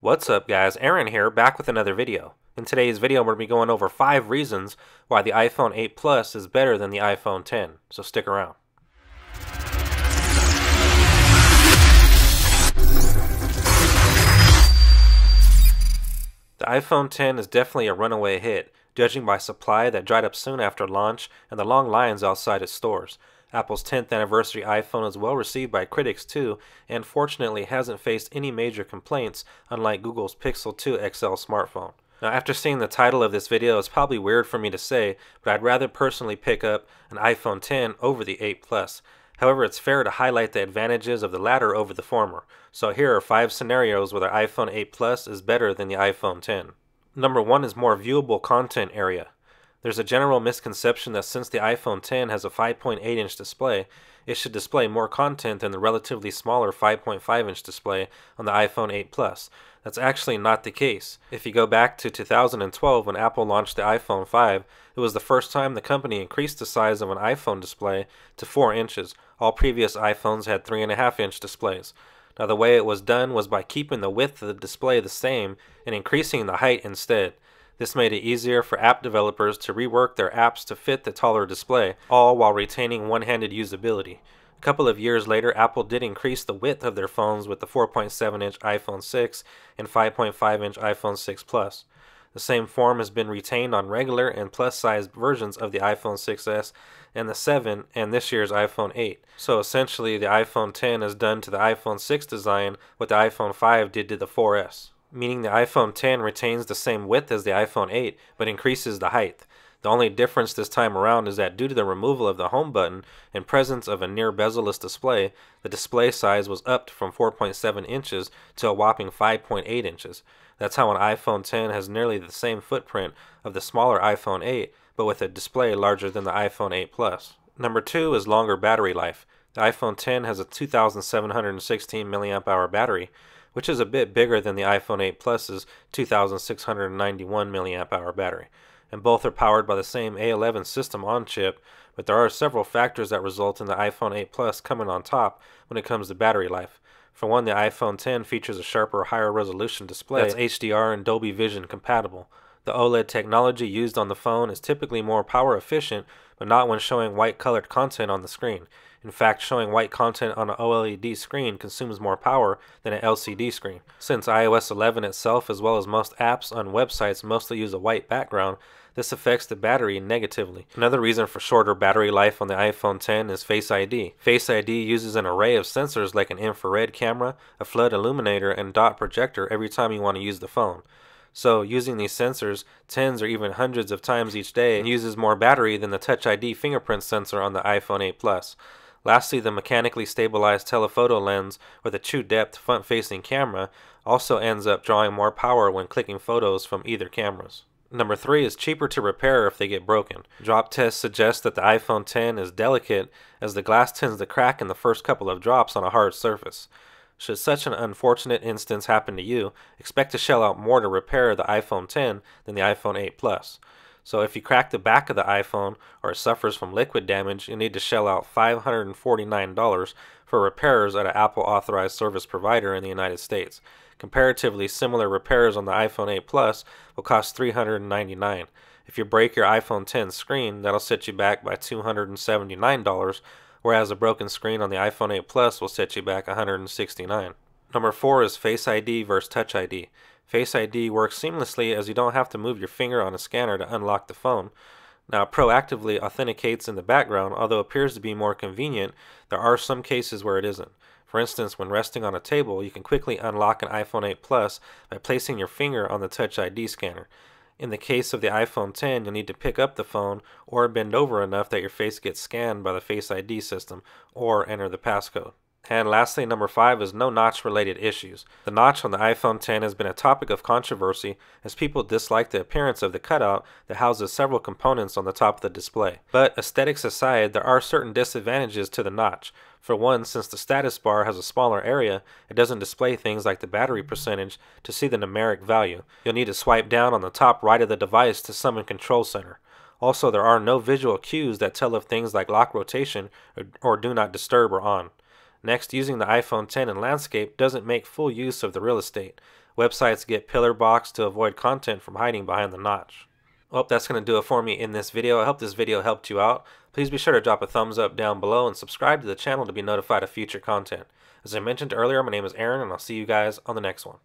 What's up guys, Aaron here, back with another video. In today's video we're going to be going over 5 reasons why the iPhone 8 Plus is better than the iPhone 10, so stick around. The iPhone 10 is definitely a runaway hit, judging by supply that dried up soon after launch and the long lines outside its stores. Apple's 10th anniversary iPhone is well received by critics too, and fortunately hasn't faced any major complaints, unlike Google's Pixel 2 XL smartphone. Now, after seeing the title of this video, it's probably weird for me to say, but I'd rather personally pick up an iPhone 10 over the 8 Plus. However, it's fair to highlight the advantages of the latter over the former. So here are 5 scenarios where the iPhone 8 Plus is better than the iPhone 10. Number 1 is more viewable content area. There's a general misconception that since the iPhone 10 has a 5.8-inch display, it should display more content than the relatively smaller 5.5-inch display on the iPhone 8 Plus. That's actually not the case. If you go back to 2012 when Apple launched the iPhone 5, it was the first time the company increased the size of an iPhone display to 4 inches. All previous iPhones had 3.5-inch displays. Now the way it was done was by keeping the width of the display the same and increasing the height instead. This made it easier for app developers to rework their apps to fit the taller display, all while retaining one-handed usability. A couple of years later, Apple did increase the width of their phones with the 4.7-inch iPhone 6 and 5.5-inch iPhone 6 Plus. The same form has been retained on regular and plus-sized versions of the iPhone 6s and the 7 and this year's iPhone 8. So essentially, the iPhone 10 has done to the iPhone 6 design what the iPhone 5 did to the 4S. Meaning the iPhone 10 retains the same width as the iPhone 8, but increases the height. The only difference this time around is that due to the removal of the home button and presence of a near bezel-less display, the display size was upped from 4.7 inches to a whopping 5.8 inches. That's how an iPhone 10 has nearly the same footprint of the smaller iPhone 8, but with a display larger than the iPhone 8 Plus. Number 2 is longer battery life. The iPhone 10 has a 2,716 mAh battery, which is a bit bigger than the iPhone 8 Plus's 2,691 mAh battery, and both are powered by the same A11 system on chip, but there are several factors that result in the iPhone 8 Plus coming on top when it comes to battery life. For one, the iPhone 10 features a sharper, higher resolution display that's HDR and Dolby Vision compatible. The OLED technology used on the phone is typically more power efficient, but not when showing white colored content on the screen. In fact, showing white content on an OLED screen consumes more power than an LCD screen. Since iOS 11 itself, as well as most apps on websites, mostly use a white background, this affects the battery negatively. Another reason for shorter battery life on the iPhone 10 is Face ID. Face ID uses an array of sensors like an infrared camera, a flood illuminator, and dot projector every time you want to use the phone. So using these sensors tens or even hundreds of times each day uses more battery than the Touch ID fingerprint sensor on the iPhone 8 Plus. Lastly, the mechanically stabilized telephoto lens with a true depth front-facing camera also ends up drawing more power when clicking photos from either cameras. Number 3 is cheaper to repair if they get broken. Drop tests suggest that the iPhone 10 is delicate as the glass tends to crack in the first couple of drops on a hard surface. Should such an unfortunate instance happen to you, expect to shell out more to repair the iPhone 10 than the iPhone 8 Plus. So if you crack the back of the iPhone or it suffers from liquid damage, you need to shell out $549 for repairs at an Apple authorized service provider in the United States. Comparatively, similar repairs on the iPhone 8 Plus will cost $399. If you break your iPhone 10 screen, that'll set you back by $279, whereas a broken screen on the iPhone 8 Plus will set you back $169. Number 4 is Face ID versus Touch ID. Face ID works seamlessly as you don't have to move your finger on a scanner to unlock the phone. Now, it proactively authenticates in the background, although it appears to be more convenient. There are some cases where it isn't. For instance, when resting on a table, you can quickly unlock an iPhone 8 Plus by placing your finger on the Touch ID scanner. In the case of the iPhone 10, you'll need to pick up the phone or bend over enough that your face gets scanned by the Face ID system or enter the passcode. And lastly, number 5 is no notch-related issues. The notch on the iPhone 10 has been a topic of controversy as people dislike the appearance of the cutout that houses several components on the top of the display. But aesthetics aside, there are certain disadvantages to the notch. For one, since the status bar has a smaller area, it doesn't display things like the battery percentage to see the numeric value. You'll need to swipe down on the top right of the device to summon Control Center. Also, there are no visual cues that tell if things like lock rotation or do not disturb are on. Next, using the iPhone 10 in landscape doesn't make full use of the real estate. Websites get pillar boxed to avoid content from hiding behind the notch. Well, that's going to do it for me in this video. I hope this video helped you out. Please be sure to drop a thumbs up down below and subscribe to the channel to be notified of future content. As I mentioned earlier, my name is Aaron, and I'll see you guys on the next one.